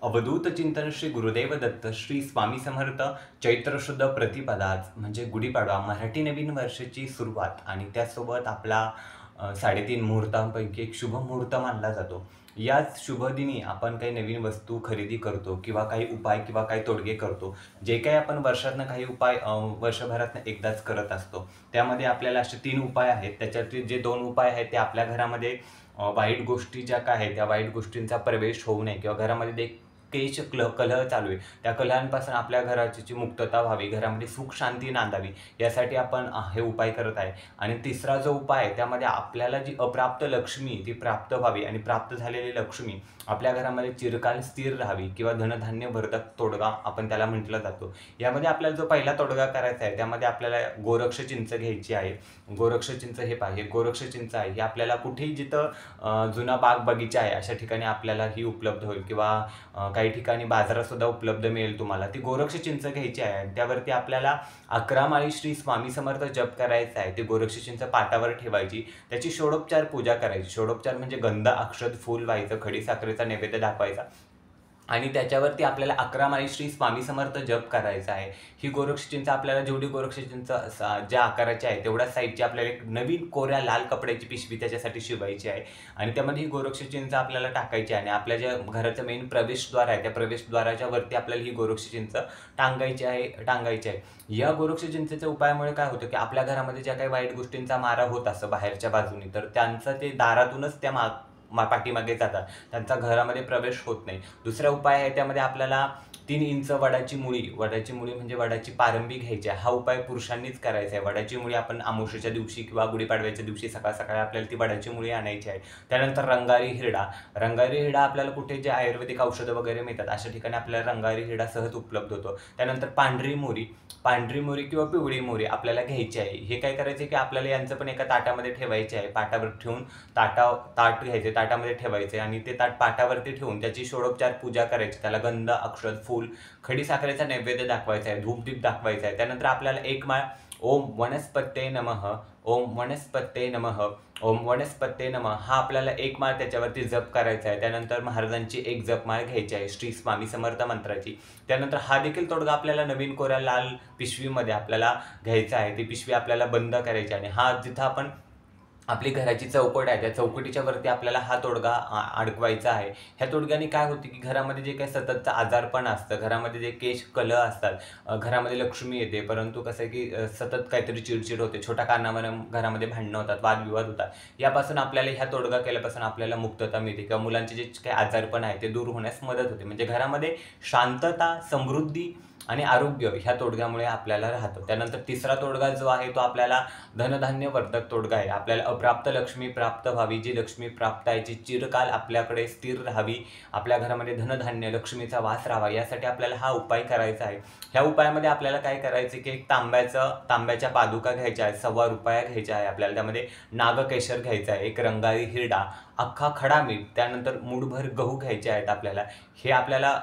अवधूत चिंतन श्री गुरुदेव दत्त श्री स्वामी समर्थ चैत्र शुद्ध प्रतिपदाच म्हणजे गुढीपाडवा मराठी नवीन वर्षाची सुरुवात आणि त्यासोबत आपला 3.5 मुहूर्तांपैकी एक शुभ मुहूर्त मानला जातो। याच शुभ दिनी आपण काही नवीन वस्तू खरेदी करतो किंवा काही उपाय किंवा काही तोडगे करतो। जे काही आपण वर्षातनं काही उपाय वर्षभरातनं एकदाच करत असतो। त्यामध्ये आपल्याला असे 3 उपाय आहेत। त्याच्यातील जे 2 उपाय आहेत ते आपल्या घरामध्ये वाईट गोष्टी ज्या काय आहेत त्या वाईट गोष्टींचा प्रवेश होऊ नये किंवा घरामध्ये केश कलह चालू आहे त्या कलहांपासून आपल्या घराची मुक्तता व्हावी, घरामध्ये सुख शांती नांदावी यासाठी आपण हे उपाय करत आहे। आणि तिसरा जो उपाय आहे त्यामध्ये आपल्याला जी अप्राप्त लक्ष्मी ती प्राप्त व्हावी आणि प्राप्त झालेली लक्ष्मी आपल्या घरामध्ये चिरकाल स्थिर राहावी किंवा धनधान्य वर्धक तोडगा आपण त्याला म्हटलं जातो। यामध्ये आपल्याला जो पहिला तोडगा करायचा आहे त्यामध्ये आपल्याला गोरक्ष चिंच घ्यायची आहे। गोरक्ष चिंच हे पाहिजे, गोरक्ष चिंच आहे ही आपल्याला कुठेही जिथं जुना बाग बगीचा आहे अशा ठिकाणी आपल्याला ही उपलब्ध होईल किंवा काही ठिकाणी बाजारात सुद्धा उपलब्ध मिळेल तुम्हाला। ती गोरक्ष चिंच घ्यायची आहे आणि त्यावरती आपल्याला 11 माळी श्री स्वामी समर्थ जप करायचा आहे। ती गोरक्ष चिंच पाटावर ठेवायची, त्याची षोडोपचार पूजा करायची। षोडोपचार म्हणजे गंध अक्षत फूल व्हायचं, खडी साखरेचा नैवेद्य दाखवायचा आणि त्याच्यावरती आपल्याला 11 माळी श्री स्वामी समर्थ जप करायचा आहे। ही गोरक्ष चिंच आपल्याला जेवढी गोरक्ष चिंच ज्या आकाराची आहे तेवढ्या साईजची आपल्याला एक नवीन कोऱ्या लाल कपड्याची पिशवी त्याच्यासाठी शिवायची आहे आणि त्यामध्ये ही गोरक्ष चिंच आपल्याला टाकायची आहे आणि आपल्या ज्या घराचं मेन प्रवेशद्वार आहे त्या प्रवेशद्वाराच्या वरती आपल्याला ही गोरक्ष चिंच टांगायची आहे। या गोरक्ष चिंचेच्या उपायामुळे काय होतं की आपल्या घरामध्ये ज्या काही वाईट गोष्टींचा मारा होत असतो बाहेरच्या बाजूनी तर त्यांचं ते दारातूनच त्या पाठीमागे जातात, त्यांचा घरामध्ये प्रवेश होत नाही। दुसरा उपाय आहे त्यामध्ये आपल्याला 3 इंच वडाची मुळी म्हणजे वडाची पारंबी घ्यायची आहे। हा उपाय पुरुषांनीच करायचा आहे। वडाची मुळी आपण अमावस्येच्या दिवशी किंवा गुढीपाडव्याच्या दिवशी सकाळ सकाळी आपल्याला ती वडाची मुळी आणायची आहे। त्यानंतर रंगारी हिरडा आपल्याला कुठे जे आयुर्वेदिक औषधं वगैरे मिळतात अशा ठिकाणी आपल्याला रंगारी हिरडा सहज उपलब्ध होतो। त्यानंतर पांढरी मोरी किंवा पिवळी मोरी आपल्याला घ्यायची आहे। हे काय करायचे की आपल्याला यांचं पण एका ताटामध्ये ठेवायचे आहे। पाटावर ठेवून ताट घ्यायचे, ताटामध्ये ठेवायचे आणि ते ताट पाटावरती ठेवून त्याची षोडोपचार पूजा करायची। त्याला गंध अक्षत फूल खडी साखरेचा नैवेद्य दाखवायचा आहे, धूपदीप दाखवायचा आहे। त्यानंतर आपल्याला एक माळ ओम वनस्पते नमः, ओम वनस्पते नमः, ओम वनस्पते नमः हा आपल्याला एक माळ त्याच्यावरती जप करायचा आहे। त्यानंतर महाराजांची एक जपमाळ घ्यायची आहे श्री स्वामी समर्थ मंत्राची। त्यानंतर हा देखील तोडगा आपल्याला नवीन कोऱ्या लाल पिशवीमध्ये आपल्याला घ्यायचा आहे। ती पिशवी आपल्याला बंद करायची आणि हा जिथं आपण आपली घराची चौकट आहे त्या चौकटीच्या वरती आपल्याला हा तोडगा अडकवायचा आहे। ह्या तोडग्याने काय होते की घरामध्ये जे काही सततचं आजारपण असतं, घरामध्ये जे केश कलह असतात, घरामध्ये लक्ष्मी येते परंतु कसं आहे की सतत काहीतरी चिडचिड होते, छोट्या कारणावर घरामध्ये भांडणं होतात, वादविवाद होतात, यापासून आपल्याला ह्या तोडगा केल्यापासून आपल्याला मुक्तता मिळते किंवा मुलांचे जे काही आजारपण आहे ते दूर होण्यास मदत होते। म्हणजे घरामध्ये शांतता, समृद्धी आणि आरोग्य ह्या तोडग्यामुळे आपल्याला राहतं। त्यानंतर तिसरा तोडगा जो आहे तो आपल्याला धनधान्य वर्धक तोडगा आहे। आपल्याला अप्राप्त लक्ष्मी प्राप्त व्हावी, जी लक्ष्मी प्राप्त आहे जी चिरकाल आपल्याकडे स्थिर राहावी, आपल्या घरामध्ये धनधान्य लक्ष्मीचा वास राहावा यासाठी आपल्याला हा उपाय करायचा आहे। ह्या उपायामध्ये आपल्याला काय करायचं की एक तांब्याच्या पादुका घ्यायच्या आहेत, सव्वा रुपया घ्यायच्या आहे आपल्याला, त्यामध्ये नागकेशर घ्यायचा आहे, एक रंगारी हिरडा, अख्खा खडा मीठ, त्यानंतर मूठभर गहू घ्यायचे आहेत आपल्याला। हे आपल्याला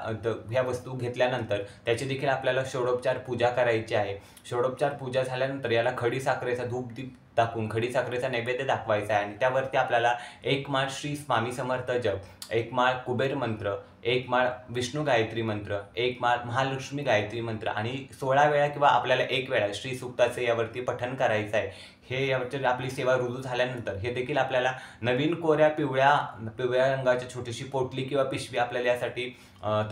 ह्या वस्तू घेतल्यानंतर त्याची देखील आपल्याला षोडोपचार पूजा करायची आहे। षोडोपचार पूजा झाल्यानंतर याला खडी साखरेचा धूपदीप दाखवून खडी साखरेचा नैवेद्य दाखवायचा आहे आणि त्यावरती आपल्याला एक माळ श्री स्वामी समर्थ जप, एक माळ कुबेर मंत्र, एक माळ विष्णू गायत्री मंत्र, एक माळ महालक्ष्मी गायत्री मंत्र आणि 16 वेळा किंवा आपल्याला 1 वेळा श्री सूक्ताचे यावरती पठण करायचं आहे। हे यावरती आपली सेवा रुजू झाल्यानंतर हे देखील आपल्याला नवीन कोऱ्या पिवळ्या रंगाची छोटीशी पोटली किंवा पिशवी आपल्याला यासाठी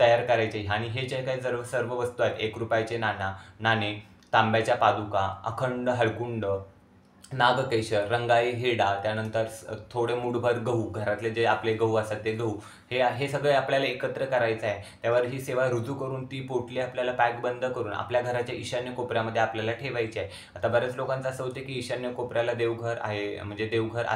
तयार करायची आणि हे जे काही सर्व वस्तू आहेत 1 रुपयाचे नाणे, तांब्याच्या पादुका, अखंड हळकुंड, नागकेशर, रंगाई हिरडा, त्यानंतर थोडे मूठभर गहू, घरातले जे आपले गहू असतात ते गहू, हे सगळे आपल्याला एकत्र करायचं आहे। त्यावर ही सेवा रुजू करून ती पोटली आपल्याला पॅक बंद करून आपल्या घराच्या ईशान्य कोपऱ्यामध्ये आपल्याला ठेवायची आहे। आता बऱ्याच लोकांचं असं होतं की ईशान्य कोपऱ्याला देवघर आहे, म्हणजे देवघर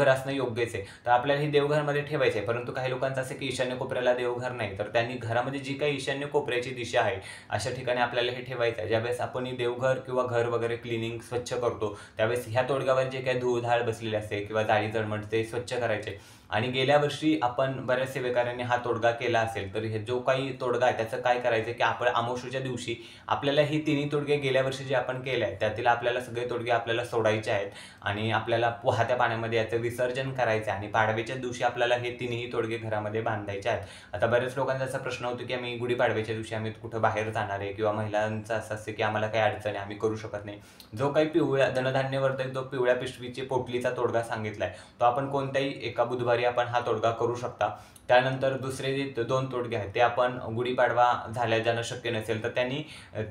असणं योग्यच आहे, तर आपल्याला ही देवघरमध्ये ठेवायचं आहे। परंतु काही लोकांचं असं की ईशान्य कोपऱ्याला देवघर नाही, तर त्यांनी घरामध्ये जी काही ईशान्य कोपऱ्याची दिशा आहे अशा ठिकाणी आपल्याला हे ठेवायचं आहे। ज्यावेळेस आपण ही देवघर किंवा घर वगैरे क्लिनिंग स्वच्छ करतो त्यावेळेस ह्या तोडग्यावर जे काही धूळ धाळ बसलेली असते किंवा जाळी जळमट ते स्वच्छ करायचे आणि गेल्या वर्षी आपण बऱ्याच सेवेकऱ्यांनी हा तोडगा केला असेल, तर हे जो काही तोडगा आहे त्याचं काय करायचं की आपण अमावस्येच्या दिवशी आपल्याला ही तिन्ही तोडगे गेल्या वर्षी जे आपण केले आहेत त्यातील आपल्याला सगळे तोडगे आपल्याला सोडायचे आहेत आणि आपल्याला वाहत्या पाण्यामध्ये याचं विसर्जन करायचं आहे आणि पाडव्याच्या दिवशी आपल्याला हे तिन्ही तोडगे घरामध्ये बांधायचे आहेत. आता बऱ्याच लोकांचा असा प्रश्न होतो की आम्ही गुढीपाडव्याच्या दिवशी आम्ही कुठं बाहेर जाणार आहे किंवा महिलांचं असं असतं की आम्हाला काही अडचण आहे, आम्ही करू शकत नाही. जो काही पिवळ्या धनधान्यवर्धक जो पिवळ्या पिशवीची पोटलीचा तोडगा सांगितलाय तो आपण कोणत्याही एका बुधवारी आपण हा तोडगा करू शकता. त्यानंतर दुसरे जे 2 तोडगे आहेत ते आपण गुढीपाडवा झाल्या ज्यांना शक्य नसेल तर त्यांनी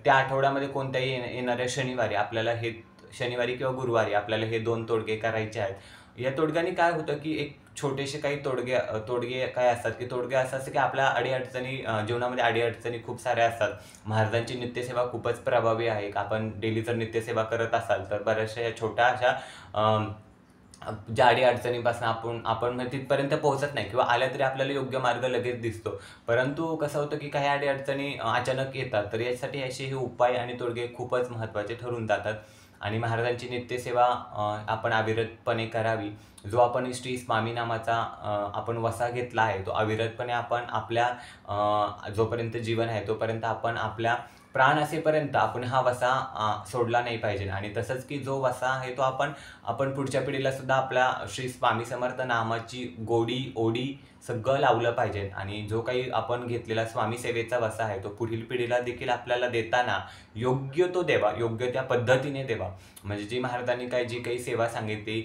त्या आठवड्यामध्ये कोणत्याही येणाऱ्या शनिवारी आपल्याला हे शनिवारी किंवा गुरुवारी आपल्याला हे 2 तोडगे करायचे आहेत. या तोडग्याने काय होतं की एक छोटेसे काही तोडगे तोडगे काय असतात की तोडगे असं असतं की आपल्या अडी-अडचणी जीवनामध्ये अडी-अडचणी खूप साऱ्या असतात. महाराजांची नित्यसेवा खूपच प्रभावी आहे. आपण डेली जर नित्यसेवा करत असाल तर बऱ्याचशा या छोट्या अशा ज्या अडी-अडचणींपासून आपण म्हणजे तिथपर्यंत पोहोचत नाही किंवा आल्या तरी आपल्याला योग्य मार्ग लगेच दिसतो. परंतु कसं होतं की काही अडी-अडचणी अचानक येतात. तर यासाठी असे हे उपाय आणि तोडगे खूपच महत्त्वाचे ठरून जातात. आणि महाराजांची नित्यसेवा आपण अविरतपणे करावी. जो आपण श्री स्वामी नामाचा आपण वसा घेतला आहे, तो अविरतपणे आपण आपल्या जोपर्यंत जीवन आहे तोपर्यंत आपण आपल्या प्राण असेपर्यंत आपण हा वसा सोडला नाही पाहिजे. आणि तसंच की जो वसा आहे तो आपण पुढच्या पिढीला सुद्धा आपल्या श्री स्वामी समर्थ नामाची गोडी, ओडी सगळं लावलं पाहिजे. आणि जो काही आपण घेतलेला स्वामी सेवेचा वसा आहे तो पुढील पिढीला देखील आपल्याला देताना योग्य तो द्यावा, योग्य त्या पद्धतीने द्यावा. म्हणजे जी महाराजांनी जी काही सेवा सांगितली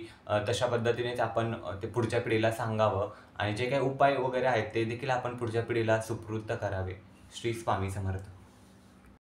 तशा पद्धतीनेच आपण ते पुढच्या पिढीला सांगावं आणि जे काही उपाय वगैरे आहेत ते देखील आपण पुढच्या पिढीला सुपूर्द करावे. श्री स्वामी समर्थ.